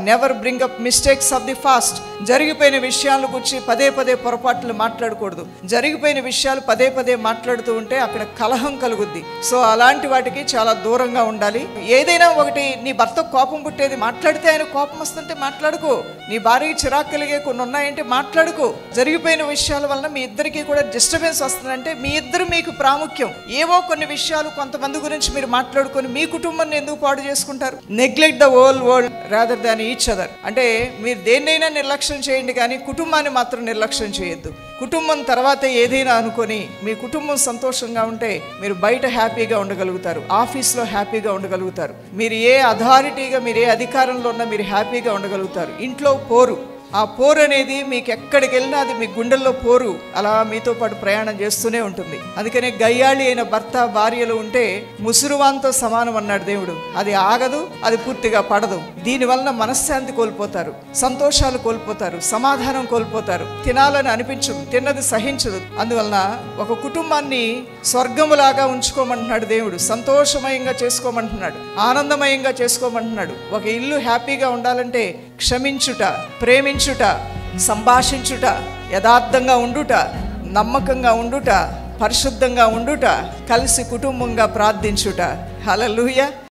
Never bring up mistakes of the fast. జరిగిపోయిన విషయాల గురించి పదే పదే పొరపాట్లు మాట్లాడకూడదు. జరిగిపోయిన విషయాలు పదే పదే మాట్లాడుతూ ఉంటే అక్కడ కలహం కలుగుద్ది. సో అలాంటి వాటికి చాలా దూరంగా ఉండాలి. ఏదైనా ఒకటి, నీ భర్త కోపం పుట్టేది మాట్లాడితే ఆయన కోపం వస్తుంటే మాట్లాడుకో. నీ భార్యకి చిరాకు కలిగే కొన్ని ఉన్నాయంటే మాట్లాడుకో. జరిగిపోయిన విషయాల వలన మీ ఇద్దరికి కూడా డిస్టర్బెన్స్ వస్తుందంటే మీ ఇద్దరు మీకు ప్రాముఖ్యం. ఏవో కొన్ని విషయాలు కొంతమంది గురించి మీరు మాట్లాడుకొని మీ కుటుంబాన్ని ఎందుకు పాడు చేసుకుంటారు? Neglect the whole world rather than each other. అంటే మీరు దేన్నైనా నిర్లక్ష్యం చేయండి, కానీ కుటుంబాన్ని మాత్రం నిర్లక్ష్యం చేయొద్దు. కుటుంబం తర్వాత ఏదైనా అనుకొని మీ కుటుంబం సంతోషంగా ఉంటే మీరు బయట హ్యాపీగా ఉండగలుగుతారు, ఆఫీస్లో హ్యాపీగా ఉండగలుగుతారు, మీరు ఏ అథారిటీగా, మీరు ఏ అధికారంలో ఉన్నా మీరు హ్యాపీగా ఉండగలుగుతారు. ఇంట్లో పోరు, ఆ పోరు అనేది మీకు ఎక్కడికి వెళ్ళినా అది మీ గుండెల్లో పోరు అలా మీతో పాటు ప్రయాణం చేస్తూనే ఉంటుంది. అందుకనే గయ్యాళి అయిన భర్త భార్యలు ఉంటే ముసురువాన్తో సమానం అన్నాడు దేవుడు. అది ఆగదు, అది పూర్తిగా పడదు. దీనివలన మనశ్శాంతి కోల్పోతారు, సంతోషాలు కోల్పోతారు, సమాధానం కోల్పోతారు, తినాలని అనిపించదు, తిన్నది సహించదు. అందువలన ఒక కుటుంబాన్ని స్వర్గములాగా ఉంచుకోమంటున్నాడు దేవుడు. సంతోషమయంగా చేసుకోమంటున్నాడు, ఆనందమయంగా చేసుకోమంటున్నాడు. ఒక ఇల్లు హ్యాపీగా ఉండాలంటే క్షమించుట, ప్రేమించుట, సంభాషించుట, యథార్థంగా ఉండుట, నమ్మకంగా ఉండుట, పరిశుద్ధంగా ఉండుట, కలిసి కుటుంబంగా ప్రార్థించుట. హల్లెలూయా.